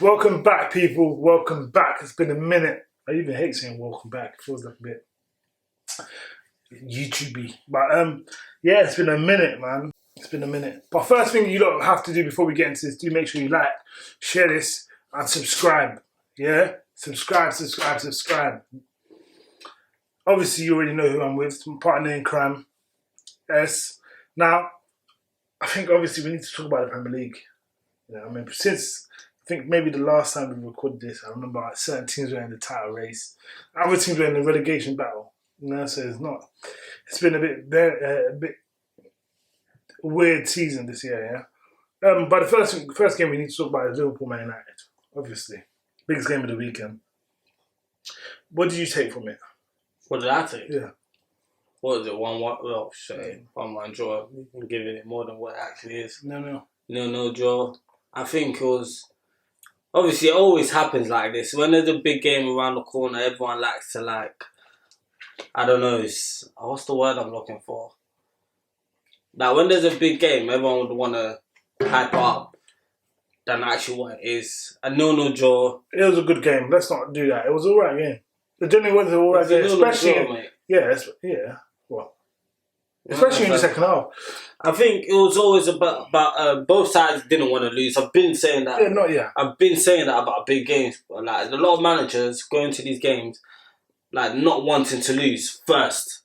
Welcome back, people. Welcome back. It's been a minute. I even hate saying welcome back. It feels like a bit YouTubey. But yeah, it's been a minute, man. It's been a minute. But first thing you don't have to do before we get into this, do make sure you like, share this, and subscribe. Yeah? Subscribe. Obviously, you already know who I'm with. My partner in crime, S. Now, I think obviously we need to talk about the Premier League. You know, I mean, since I think maybe the last time we recorded this, I remember like certain teams were in the title race, other teams were in the relegation battle. You know, so it's been a bit weird season this year. Yeah. But the first game we need to talk about is Liverpool Man United. Obviously, biggest game of the weekend. What did you take from it? What did I take? Yeah. What was it? 1-1? Well, shit. 1-1 draw. I'm giving it more than what it actually is. No draw. I think it was... Obviously, it always happens like this. When there's a big game around the corner, everyone likes to I don't know, what's the word I'm looking for? Like, when there's a big game, everyone would want to hype up than actually what it is. A 0-0 draw. It was a good game. Let's not do that. It was an alright game. It generally was an alright game. Especially... Especially in the second half. I think it was always about both sides didn't want to lose. I've been saying that. Yeah, not yet. I've been saying that about big games. Like, a lot of managers go into these games like not wanting to lose first,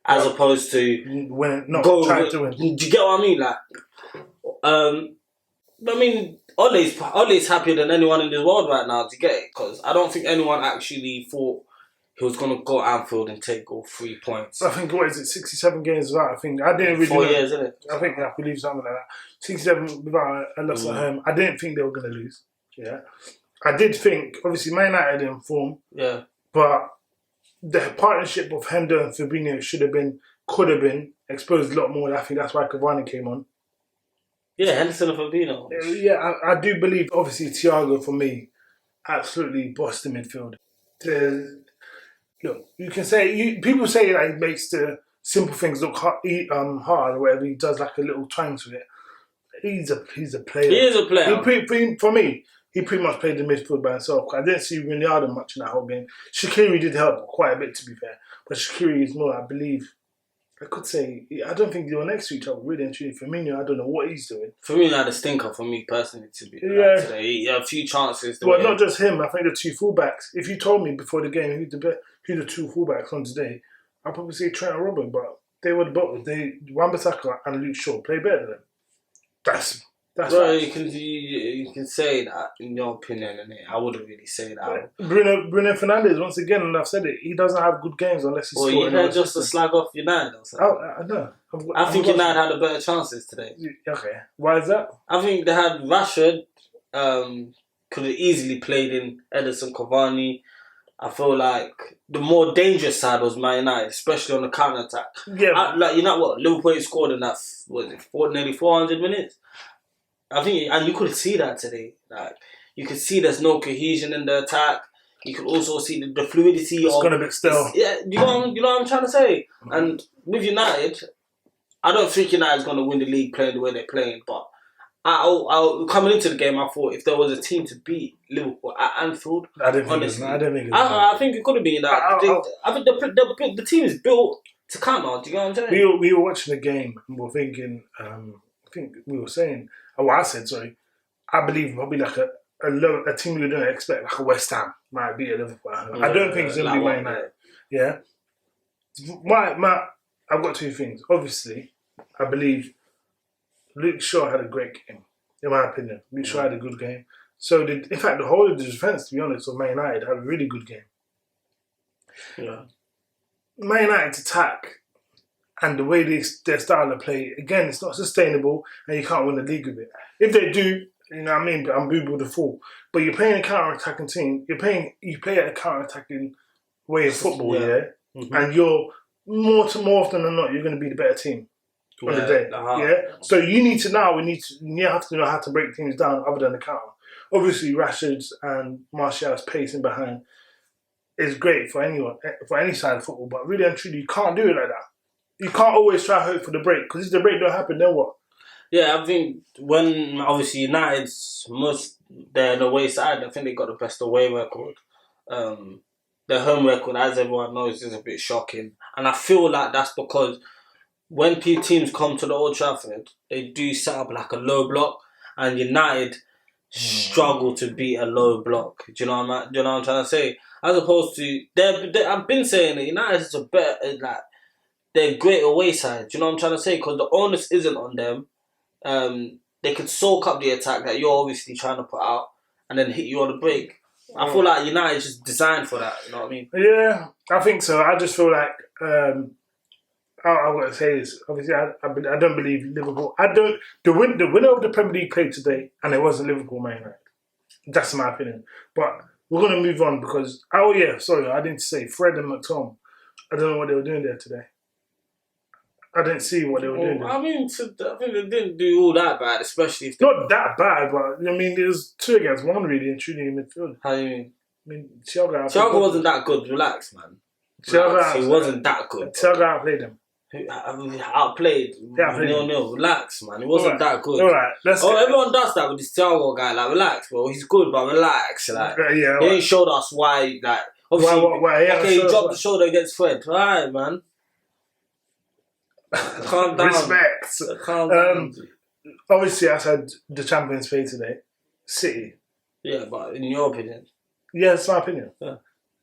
as opposed to trying to win. Do you get what I mean? Ole's happier than anyone in this world right now. To get it, because I don't think anyone actually thought he was going to go Anfield and take all 3 points. I think, 67 games without, I didn't really 4 years, isn't it? I think I believe something like that. 67 without a loss at home. I didn't think they were going to lose. Yeah. I did think, obviously, Man United in form. Yeah. But the partnership of Hendo and Fabinho could have been exposed a lot more. I think that's why Cavani came on. Yeah, Henderson and Fabinho. Yeah, I do believe, obviously, Thiago, for me, absolutely bossed the midfield. Look, you can say people say that he makes the simple things look hard or whatever. He does like a little twang to it. He's a player. He is a player. For me, he pretty much played the midfield by himself. I didn't see Ronaldo much in that whole game. Shaqiri did help quite a bit, to be fair. But Shaqiri is more, I believe, I could say, I don't think they were next to each other, really and truly. Firmino, I don't know what he's doing. Firmino had a stinker for me personally, to be today. He had a few chances. Well, not just him. I think the two fullbacks. If you told me before the game who the two fullbacks on today, I'd probably say Trent and Robin, but they were both. Wan-Bissaka and Luke Shaw play better than them. That's well, you can say that in your opinion, and I wouldn't really say that. Bruno Fernandes, once again, and I've said it, he doesn't have good games unless he's scoring. Well, you just to slag off United or something. I know. I think United had the better chances today. Okay, why is that? I think they had Rashford, could have easily played in Ederson, Cavani. I feel like the more dangerous side was Man United, especially on the counter-attack. Yeah. Liverpool scored in that, nearly 400 minutes? I think, and you could see that today. Like, you could see there's no cohesion in the attack. You could also see the fluidity. It's gone a bit still. Yeah, you know what I'm trying to say. Mm-hmm. And with United, I don't think United's going to win the league playing the way they're playing. But coming into the game, I thought if there was a team to beat Liverpool at Anfield, I think it could have been that. I think the team is built to counter. Do you know what I'm saying? We were watching the game and we were thinking. I think we were saying. I said, sorry. I believe probably like a team we don't expect, like a West Ham, might be a Liverpool. I don't think it's going to be Man United. Yeah. I've got two things. Obviously, I believe Luke Shaw had a great game, in my opinion. Luke Shaw had a good game. So, in fact, the whole of the defence, to be honest, of Man United had a really good game. Yeah. Man United's attack and the way their style of play, again, it's not sustainable and you can't win the league with it. If they do, you know what I mean, I'm booed the fool. But you're playing a counter-attacking team, you play at a counter-attacking way of football, Mm-hmm. And you're, more often than not, you're going to be the better team on the day. So you have to know how to break teams down other than the counter. Obviously, Rashford's and Martial's pacing behind is great for anyone, for any side of football, but really and truly, you can't do it like that. You can't always try to hope for the break, because if the break don't happen, then what? Yeah, I think when obviously United's they're on the away side, I think they got the best away record. Their home record, as everyone knows, is a bit shocking, and I feel like that's because when teams come to the Old Trafford, they do set up like a low block, and United struggle to beat a low block. Do you know what I'm trying to say? As opposed to, I've been saying that United is a better, like, they're great away side. Do you know what I'm trying to say? Because the onus isn't on them. They could soak up the attack that you're obviously trying to put out and then hit you on the break. I feel like United is just designed for that, you know what I mean? Yeah, I think so. I just feel like, I'm going to say this. Obviously, I don't believe Liverpool. The winner of the Premier League played today, and it wasn't Liverpool, Man United. That's my opinion. But we're going to move on because, I didn't say Fred and McTominay. I don't know what they were doing there today. I didn't see what they were doing there. I mean, I think they didn't do all that bad, especially if not that bad, but I mean, there's 2 against 1 really, and shooting in midfield. How do you mean? I mean, Thiago wasn't that good. Relax, man. He wasn't that good. Thiago outplayed him. Outplayed. No. Relax, man. He wasn't that good. All right. Everyone does that with this Thiago guy. Like, relax, bro. He's good, but relax. Like, he ain't showed us why. Like, obviously, he dropped the shoulder against Fred. All right, man. Calm down. Respect. Calm down. Obviously, I said the champions play today. City. Yeah, but in your opinion? Yeah, it's my opinion. Yeah.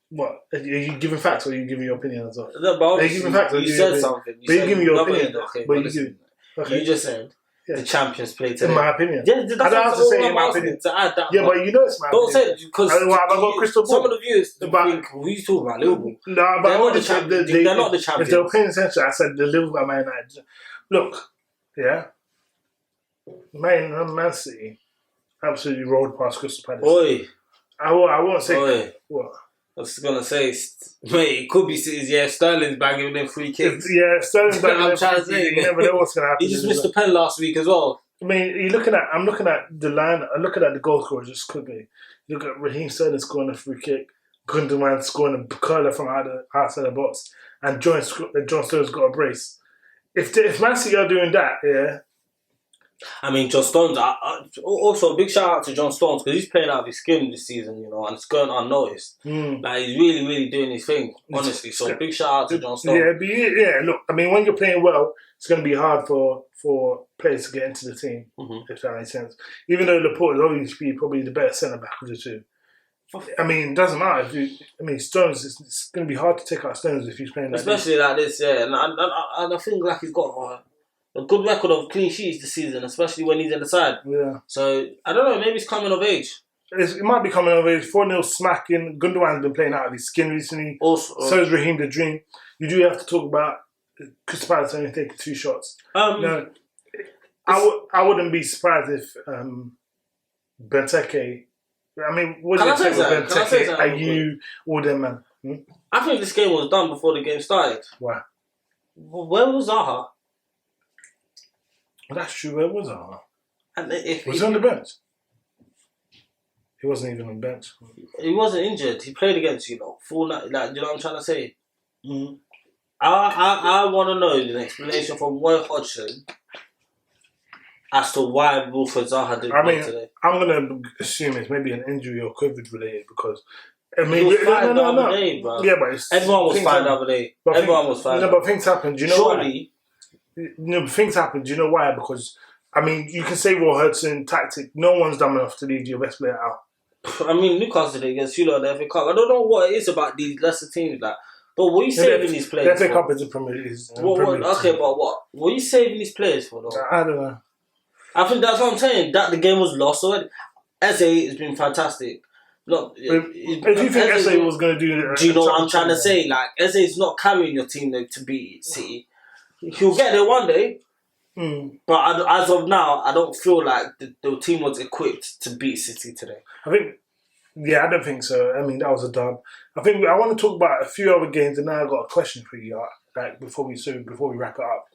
What? Are you giving facts or are you giving your opinion as well? No, but are you giving facts or you said something. You're giving your opinion. Okay, but you just said the champions play today. In my opinion. Yeah, I don't have to say in my opinion. To add that, yeah, but you know it's my opinion. Don't say it because I've got crystal ball. Some of the viewers think we talking about Liverpool. No, but they're not the champions. They're not the champions. If they were paying attention, I said the Liverpool Man United. Look, Man City absolutely rolled past Crystal Palace. Oi. I won't say what. I was gonna say, mate, it could be City's. Sterling's banging them free kicks. Sterling's banging them free kicks. You never know what's gonna happen. He just missed the pen last week as well. I mean, I'm looking at the line. I'm looking at the goal scorers just quickly. You look at Raheem Sterling scoring a free kick, Gundogan scoring a curler from outside the box, and John Stones got a brace. If Man City are doing that, I mean, John Stones. Also, a big shout out to John Stones because he's playing out of his skin this season, you know, and it's going unnoticed. Like he's really, really doing his thing, honestly. So big shout out to John Stones. Look, I mean, when you're playing well, it's going to be hard for players to get into the team, if that makes sense. Even though Laporte is obviously probably the better centre back of the two. I mean, it doesn't matter Stones. It's going to be hard to take out Stones if he's playing like especially like this. Yeah, and I think like he's got a good record of clean sheets this season, especially when he's in the side. Yeah. So I don't know. Maybe he's coming of age. It might be coming of age. 4-0 smacking. Gundogan's been playing out of his skin recently. Also, so is Raheem the Dream. You do have to talk about Crystal Palace only taking 2 shots. I wouldn't be surprised if Benteke. I mean, what do you say with Benteke? Are you all them, man? I think this game was done before the game started. Why? Where was Zaha? Well, that's true. Where was Zaha? Was he on the bench? He wasn't even on the bench. He wasn't injured. He played against full night. Like, you know what I'm trying to say? Mm-hmm. I want to know the explanation from Roy Hodgson as to why Wilfred Zaha didn't play today. I'm going to assume it's maybe an injury or COVID related because. I mean, he was fine the other day, bro. Yeah, but everyone was fine the other day. Everyone was fine. No, but things happen. Do you know why? No, things happen. Do you know why? Because, I mean, you can say Roy Hodgson tactic. No one's dumb enough to leave your best player out. I mean, Newcastle today against Fulham in the FA Cup. I don't know what it is about these lesser teams, like. But what are you saving these players for? The FA for? Cup is a Premier League. Okay, but what? What are you saving these players for, though? I don't know. I think that's what I'm saying. That the game was lost already. Eze has been fantastic. Look, if you think Eze was going to do you know what I'm trying to say? Like, Eze is not carrying your team to beat City. He'll get there one day. But as of now, I don't feel like the team was equipped to beat City today. I don't think so. I mean, that was a dub. I want to talk about a few other games, and now I've got a question for you. Like before we wrap it up,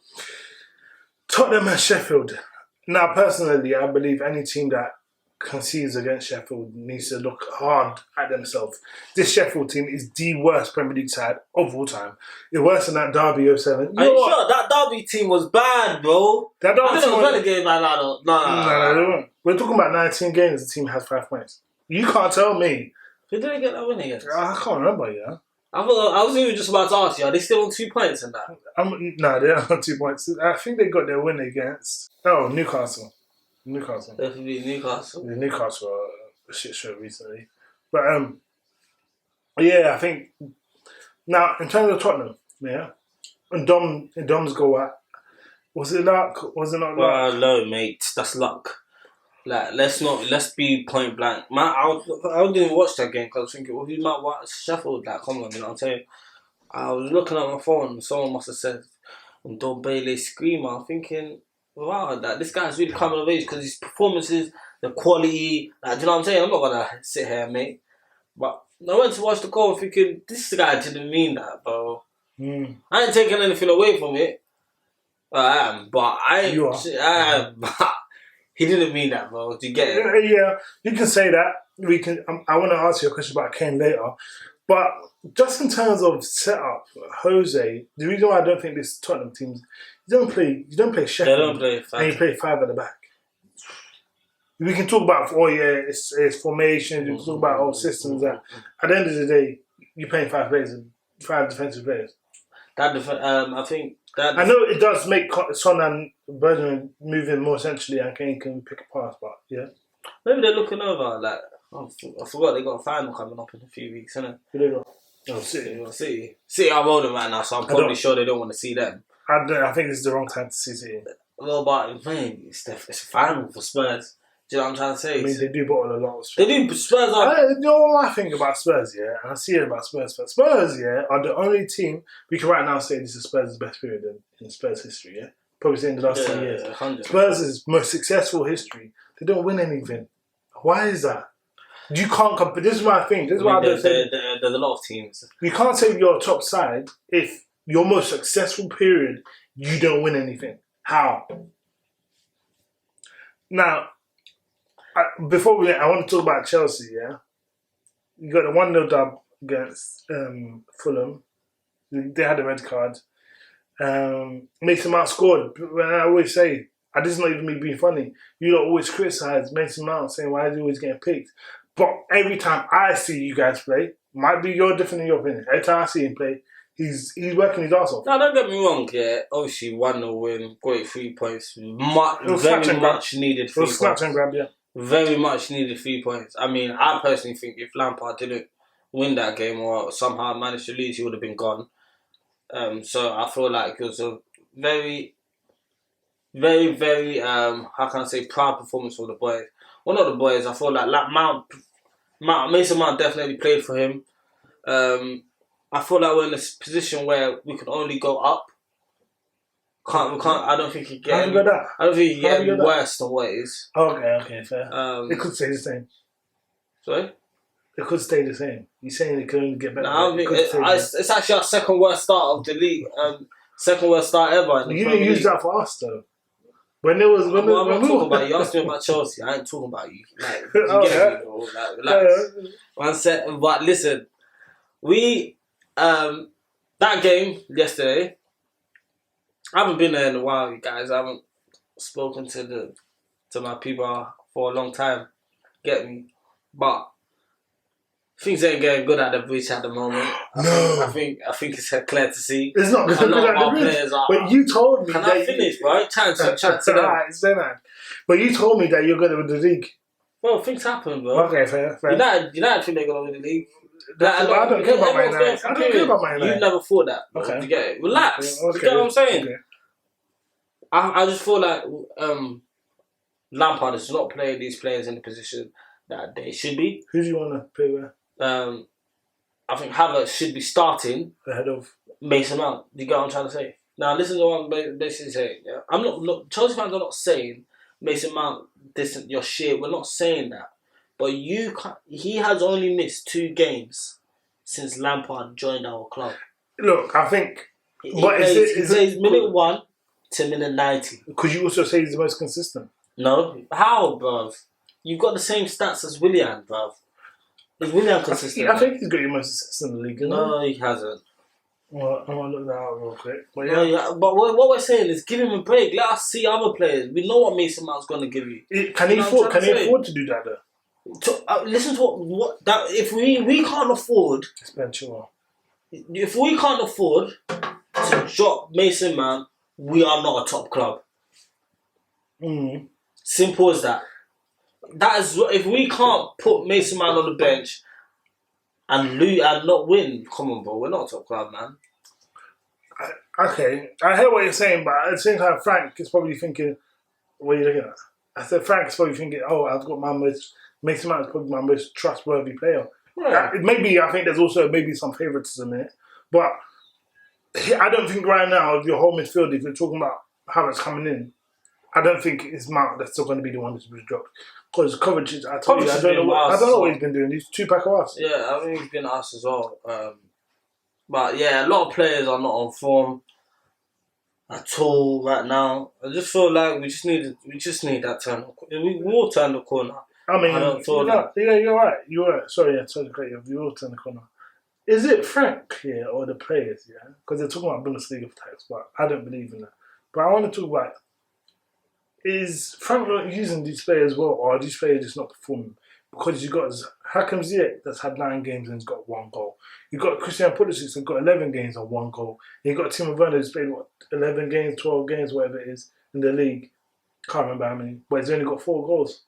Tottenham and Sheffield. Now, personally, I believe any team that concedes against Sheffield needs to look hard at themselves. This Sheffield team is the worst Premier League side of all time. It's worse than that Derby 07. Are you sure? That Derby team was bad, bro. That Derby team was relegated by No, they weren't. We're talking about 19 games. The team has 5 points. You can't tell me. Who did they get that win against? I can't remember, yeah. I was even just about to ask you, are they still on 2 points in that? No, they're on 2 points. I think they got their win against Newcastle. Definitely Newcastle. The Newcastle were a shit show recently. But yeah, I think now in terms of Tottenham, yeah, and Dom's goal, was it luck? Was it not luck? No, mate, that's luck. Like, let's be point blank. Man, I didn't watch that game because I was thinking, well, who might watch Sheffield? Like, come on, you know what I'm saying? I was looking at my phone and someone must have said, Don Bailey screamer. I'm thinking, wow, that this guy's really coming of age because his performances, the quality, like, do you know what I'm saying? I'm not gonna sit here, mate. But I went to watch the goal thinking, this guy didn't mean that, bro. I ain't taking anything away from it. I am, but he didn't mean that, bro. Do you get it? Yeah, you can say that. We can. I want to ask you a question about Kane later, but just in terms of setup, Jose, the reason why I don't think this Tottenham team, you don't play Sheffield, they don't play 5. and you play 5 at the back. We can talk about it's formations. We can talk about systems. That at the end of the day, you're playing 5 players, 5 defensive players. I think that. I know it does make Son and Bergman move in more essentially, and Kane can pick a pass, but yeah. Maybe they're looking over. Like, I forgot they got a final coming up in a few weeks, innit? Who they got? Oh, City. City are rolling right now, so I'm probably sure they don't want to see them. I think this is the wrong time to see City. Well, but man, it's a final for Spurs. Do you know what I'm trying to say? I mean, they do bottle a lot of Spurs. They do. Spurs are... You know what I think about Spurs, yeah? And I see it about Spurs. But Spurs, yeah, are the only team we can right now say this is Spurs' best period in Spurs history, yeah? Probably say in the last 10 years. 100%. Spurs' most successful history. They don't win anything. Why is that? You can't compare. This is my thing. This is why there's a lot of teams. You can't say you're a top side if your most successful period, you don't win anything. How? Now, I want to talk about Chelsea, yeah? You got a 1-0 dub against Fulham. They had a red card. Mason Mount scored. When I always say, this is not even me being funny, you don't always criticise Mason Mount saying why is he always getting picked. But every time I see you guys play, might be you're different in your opinion. Every time I see him play, he's working his ass off. No, don't get me wrong, yeah. Obviously, 1-0 win, great 3 points. Very much needed 3 points. Snatch and grab, yeah. Very much needed 3 points. I mean, I personally think if Lampard didn't win that game or somehow managed to lose, he would have been gone. So I feel like it was a very, very, very, how can I say, proud performance for the boys. Well, not the boys. I feel like Mason Mount definitely played for him. I feel like we're in a position where we can only go up. I don't think it get any worse than what it is. Okay, fair. It could stay the same. Sorry? It could stay the same. You're saying it could only get better. No, I mean, it's actually our second worst start of the league. Second worst start ever. In the you didn't use that for us though. I'm not talking about you. You asked me about Chelsea. I ain't talking about you. Like, you get me, bro. Like, relax. One second. But listen, that game yesterday, I haven't been there in a while, you guys. I haven't spoken to my people for a long time. Get me? But things ain't getting good at the bridge at the moment. I think it's clear to see. It's not good at the bridge. But you told me Can I finish, bro? Chance to But you told me that you're going to win the league. Well, things happen, bro. Okay, fair. United think they're going to win the league. I don't care about Man United. I don't care about Man United. You never thought that. Bro. Okay. You get it? Relax. Okay. You get what I'm saying? Okay. I just feel like Lampard is not playing these players in the position that they should be. Who do you want to play with? I think Havertz should be starting ahead of Mason Mount. Do you get what I'm trying to say? Now, listen to what I'm basically saying. Yeah? I'm not. Chelsea fans are not saying Mason Mount, this isn't your shit. We're not saying that. But he has only missed 2 games since Lampard joined our club. Look, I think. He plays minute 1 to minute 90. Could you also say he's the most consistent? No. How, bruv? you've got the same stats as Willian, bruv. Is Willian consistent? I think he's got your most assists in the league. No, he hasn't. Well, I'm gonna look that up real quick. But but what we're saying is give him a break. Let us see other players. We know what Mason Mount's going to give you. Can he afford to do that though? Listen to what that if we can't afford. If we can't afford to drop Mason Mount, we are not a top club. Simple as that. That is if we can't put Mason Mount on the bench and lose and not win. Come on, bro. We're not a top club, man. Okay, I hear what you're saying, but at the same time, Frank is probably thinking, "What are you looking at?" I said Frank is probably thinking, "Oh, I've got Mason Mount is probably my most trustworthy player." Yeah. Maybe I think there's also maybe some favouritism in it, but I don't think right now your whole midfield, if you're talking about how it's coming in, I don't think it's Mount that's still going to be the one that's been dropped. Because Kovacic, I don't know what he's been doing. He's 2-pack of us. Yeah, I think he's been us as well. But yeah, a lot of players are not on form at all right now. I just feel like we just need that turn. We will turn the corner. I mean, you're right. You're right. Sorry, we will turn the corner. Is it Frank here or the players? Yeah, because they're talking about Bundesliga types, but I don't believe in that. But I want to talk about. Is Frank not using these players well, or are these players just not performing? Because you got Hakim Ziyech that's had 9 games and has got 1 goal. You got Christian Pulisic that's got 11 games and 1 goal. And you got Timo Werner who's played 11 games, 12 games, whatever it is in the league. Can't remember how many, but he's only got 4 goals.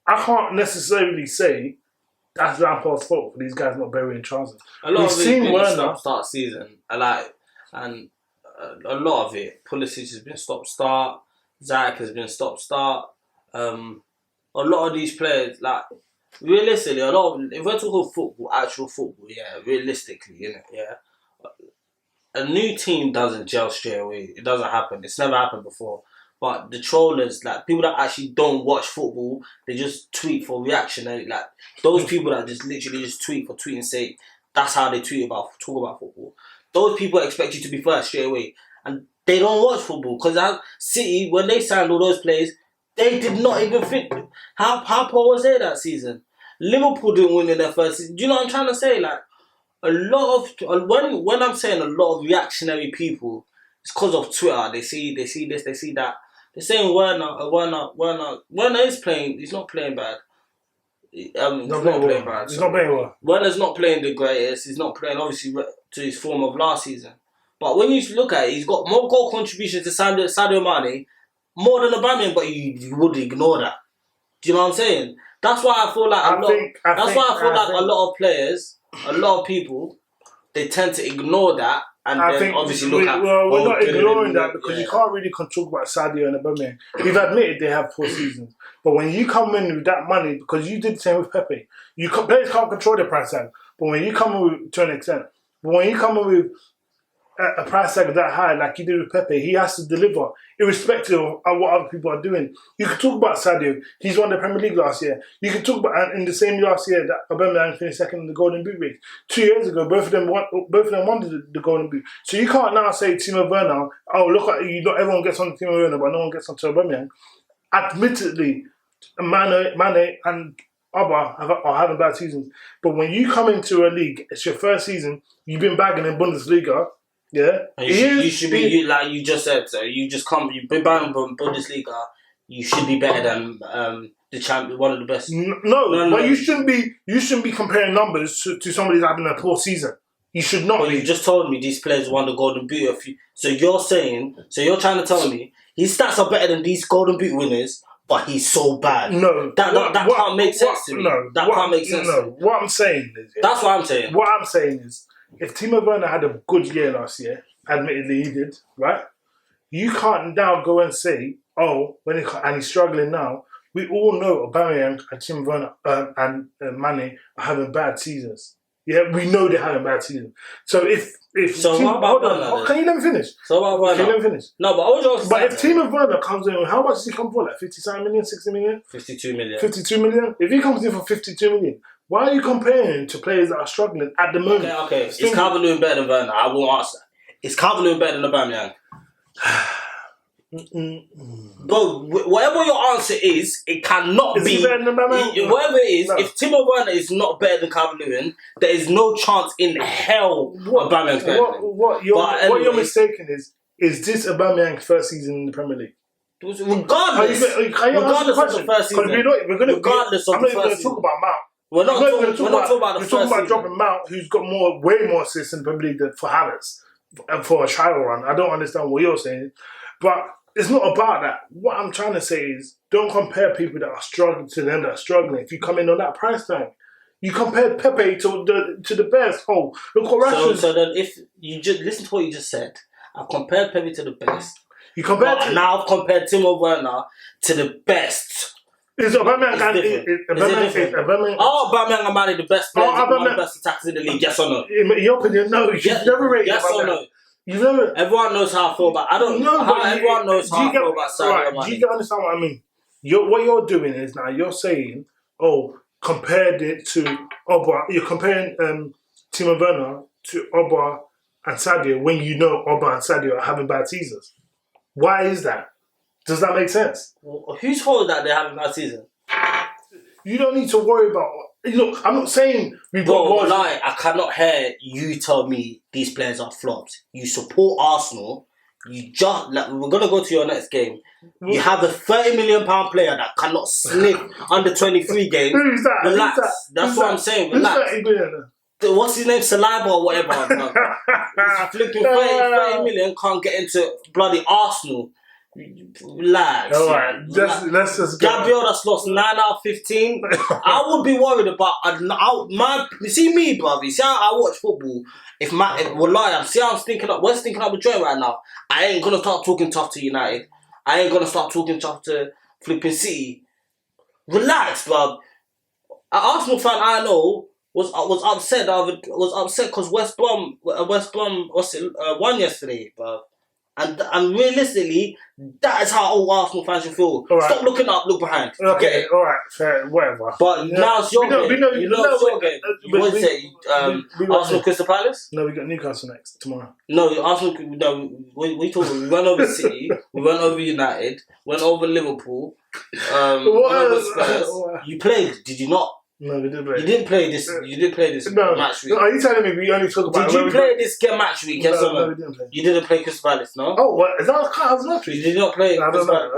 I can't necessarily say that's Lampard's fault for these guys not burying trousers. A lot of it has been start season. A lot of it. Pulisic has been stop-start. Zach has been stop-start. A lot of these players, like, realistically, if we're talking football, actual football, yeah, realistically, innit, yeah, a new team doesn't gel straight away. It doesn't happen. It's never happened before. But the trollers, like, people that actually don't watch football, they just tweet for reaction. And, like, those people that just literally just tweet for tweeting's sake, that's how they talk about football. Those people expect you to be first straight away. And they don't watch football because City, when they signed all those players, they did not even fit. How poor was they that season? Liverpool didn't win in their first season. Do you know what I'm trying to say? Like, a lot of when I'm saying a lot of reactionary people, it's because of Twitter. They see this, they see that. They're saying Werner is playing. He's not playing bad. He's not playing bad. He's not playing well. Werner's not playing the greatest. He's not playing obviously to his form of last season. But when you look at it, he's got more goal contributions to Sadio Mane, more than Aubameyang, but you would ignore that. Do you know what I'm saying? That's why I feel like a lot of players, a lot of people, they tend to ignore that and obviously look at. Well, we're not ignoring that because you can't really talk about Sadio and Aubameyang. We've admitted they have poor seasons, but when you come in with that money, because you did the same with Pepe, players can't control the price tag. But when you come in with, to an extent, with a price tag that high, like you did with Pepe, he has to deliver, irrespective of what other people are doing. You can talk about Sadio. He's won the Premier League last year. You can talk about in the same last year that Aubameyang finished second in the Golden Boot race. 2 years ago, both of them won the Golden Boot. So you can't now say Timo Werner, oh, look at you, not everyone gets on to Timo Werner, but no one gets on to Aubameyang. Admittedly, Mane and Abba are having bad seasons. But when you come into a league, it's your first season, you've been bagging in Bundesliga. Yeah, you should be like you just said. So you've been banned from Bundesliga. You should be better than the champion, one of the best. No, but you shouldn't be comparing numbers to somebody that's having a poor season. You should not. Well, you just told me these players won the Golden Boot. So you're trying to tell me his stats are better than these Golden Boot winners, but he's so bad. No, that can't make sense to me. No, that can't make sense. No, what I'm saying is that's what I'm saying. What I'm saying is, if Timo Werner had a good year last year, admittedly he did, right? You can't now go and say, oh, and he's struggling now. We all know Aubameyang and Timo Werner and Mane are having bad seasons. Yeah, we know they're having bad seasons. So can you let me finish? Can you let me finish? No, but I was just. But if Timo Werner comes in, how much does he come for? Like 57 million, 60 million? 52 million. 52 million? If he comes in for 52 million, why are you comparing to players that are struggling at the moment? Okay. Is Calvert-Lewin better than Werner? I won't ask that. Is Calvert-Lewin better than Aubameyang? Bro, whatever your answer is, it cannot be. Whatever it is, if Timo Werner is not better than Calvert-Lewin, there is no chance in hell Aubameyang's better than him. What you're mistaken is this Aubameyang's first season in the Premier League? Regardless of the first season. I'm not even going to talk about Mount. We're not talking about the first season. You're talking about dropping Mount, who's got way more assists in the Premier League than for Havertz and for a trial run. I don't understand what you're saying, but it's not about that. What I'm trying to say is, don't compare people that are struggling to them that are struggling. If you come in on that price tag, you compare Pepe to the best. Oh, look what Rashford. So then, if you just listen to what you just said, I've compared Pepe to the best. You compared now I've compared Timo Werner to the best. Is Aubameyang and Mane the best players? One of the best attackers in the league? Yes or no? In your opinion, no. You've never rated yes or no? You never. Everyone knows how I feel about. I don't know how everyone knows how I feel about Salah. Right, do you understand what I mean? What you're doing is now you're saying, compared it to Oba. You're comparing Timo Werner to Oba and Sadio when you know Oba and Sadio are having bad seasons. Why is that? Does that make sense? Well, whose fault is that they're having a bad season? You don't need to worry about. Look, I'm not saying we've got. I cannot hear you tell me these players are flops. You support Arsenal. You just we're gonna go to your next game. You have a £30 million player that cannot slip under 23 games. Who's that? Relax. That's what I'm saying. Relax. What's his name? Saliba or whatever. He's flipping 30 million. Can't get into bloody Arsenal. Relax. All right, let's just go. Gabriel that's lost 9 out of 15. I would be worried about you see me, bruv. You see how I watch football. I'm stinking up. We're stinking up with joy right now. I ain't gonna start talking tough to United. I ain't gonna start talking tough to flipping City. Relax, bruv. An Arsenal fan I know was upset. Was upset because West Brom won yesterday, bruv. And realistically, that is how all Arsenal fans should feel. Right. Stop looking up, look behind. Okay, all right, fair, whatever. But now it's your game. You know it's your game. You wouldn't say Arsenal Crystal Palace? No, we got Newcastle next tomorrow. No, Arsenal. No, we talking. We went over City. We went over United. Went over Liverpool. Went over Spurs. You played, did you not? No, we didn't play. You didn't play this. You didn't play this match week. Are you telling me we only talk about? Did you play this match week? Yes or no? No, we didn't play. You didn't play Crystal Palace, no? Oh, what? Is that kind of match week? You did not play. I don't know.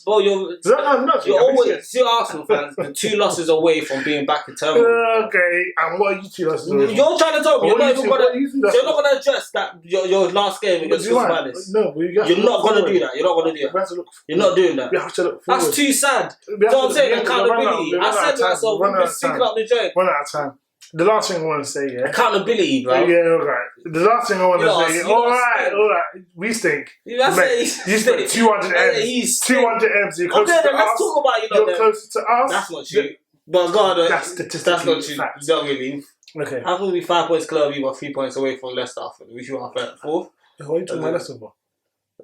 Bro, you're always see Arsenal fans. The 2 losses away from being back in term. Okay, and what are you 2 losses away? You're trying to tell me you're not going to address that your last game against Crystal Palace. No, you're not going to do that. You're not going to do that. You're not doing that. We have to look. That's too sad. So I'm saying accountability. I said to myself, we've been sticking up the joint. Run out of time. The last thing I want to say, accountability, bro. Yeah, alright. The last thing I want to say, alright. We stink. You spent 200 M's. 200 M's. You're closer to us. Let's talk about You're closer to us. That's not true. But God, that's not true. You don't really. Okay. How can we be 5 points clear? We were 3 points away from Leicester. We should have 4th. Why are you talking about Leicester for?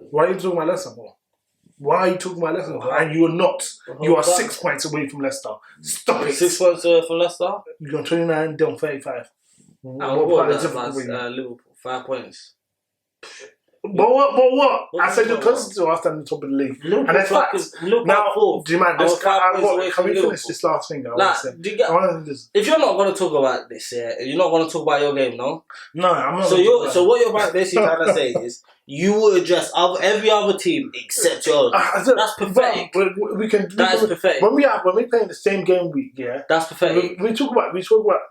Why are you talking about Leicester for? And you are not. You are 6 points away from Leicester. Stop it. 6 points away from Leicester? You're on 29, down 35. Liverpool, 5 points. But what? I said you're closer to us than the top of the league. Liverpool, and in fact, now, do you mind? Can we finish this last thing? If you're not going to talk about this, you're not going to talk about your game, no? No, I'm not. So what you're basically trying to say is you will address every other team except yours. That's pathetic. That is pathetic. When we play in the same game week, that's pathetic. We talk about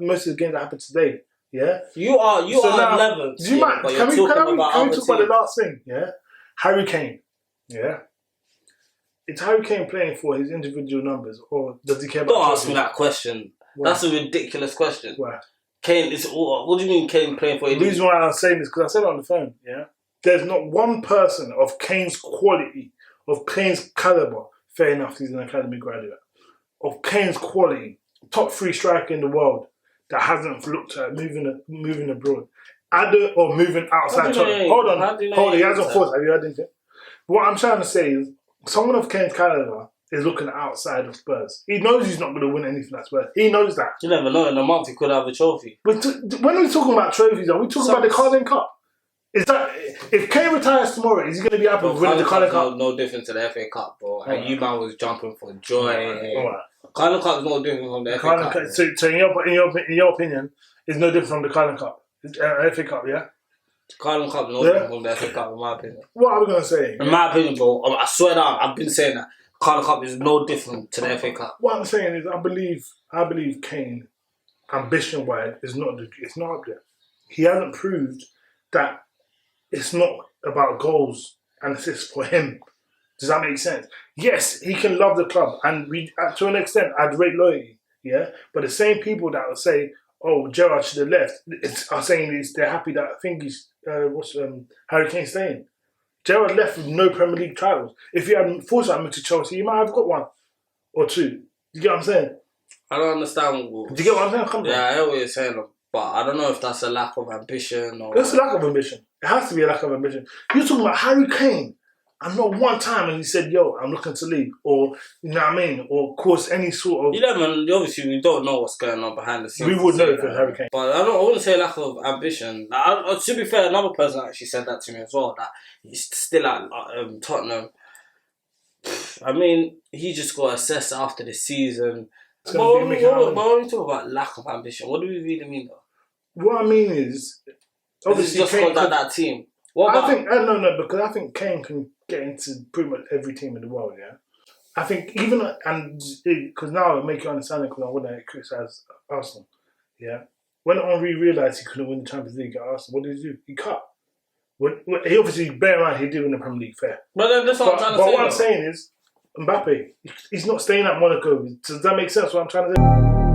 most of the games that happened today. Yeah, you are 11th. Do you mind? Can we talk about the last thing? Yeah, Harry Kane. Yeah, is Harry Kane playing for his individual numbers, or does he care about? Don't ask me that question. Why? That's a ridiculous question. Why? Kane is. What do you mean Kane playing for? The reason why I'm saying this because I said it on the phone. Yeah, there's not one person of Kane's quality, of Kane's caliber. Fair enough, he's an academy graduate. Of Kane's quality, top 3 striker in the world. That hasn't looked at moving abroad, or moving outside. Hold on. He hasn't forced. Have you heard anything? What I'm trying to say is, someone of Kane's caliber is looking outside of Spurs. He knows he's not going to win anything at Spurs. He knows that. You never know. In a month, he could have a trophy. But when we're talking about trophies, are we talking about the Carling Cup? Is that if Kane retires tomorrow, is he going to be happy with winning the Carling Cup? No different to the FA Cup, bro. And you man was jumping for joy. Alright. Carling Cup is no different from the FA Cup. So in your opinion, it's no different from the Carling Cup, FA Cup, yeah. Carling Cup is no different from the FA Cup, in my opinion. What are we going to say? In my opinion, bro, I swear down, I've been saying that Carling Cup is no different to the FA Cup. What I'm saying is, I believe Kane, ambition-wise, it's not up there. He hasn't proved that it's not about goals and assists for him. Does that make sense? Yes, he can love the club, and to an extent, I'd rate loyalty. Yeah, but the same people that would say, "Oh, Gerrard should have left," are saying they're happy that I think Harry Kane staying. Gerrard left with no Premier League titles. If he had foresight moved to Chelsea, he might have got one or two. You get what I'm saying? I don't understand. Do you get what I'm saying? I hear what you're saying, but I don't know if that's a lack of ambition or. It's a lack of ambition. It has to be a lack of ambition. You're talking about Harry Kane, and not one time and he said, "Yo, I'm looking to leave," or you know what I mean, or cause any sort of. You know, man. Obviously, we don't know what's going on behind the scenes. We would know if it's Harry Kane, but I wouldn't say lack of ambition. To be fair, another person actually said that to me as well. That he's still at Tottenham. I mean, he just got assessed after the season. But when we talk about lack of ambition, what do we really mean though? What I mean is, obviously, just got that team. Because I think Kane can get into pretty much every team in the world. Yeah, I think because now it make you understand it because I wouldn't criticise Arsenal. Yeah, when Henry realised he couldn't win the Champions League at Arsenal, what did he do? He cut. He obviously, bear in mind, he did win the Premier League, fair. But that's what I'm trying to say. But what I'm saying is, Mbappe, he's not staying at Monaco. Does that make sense? What I'm trying to say.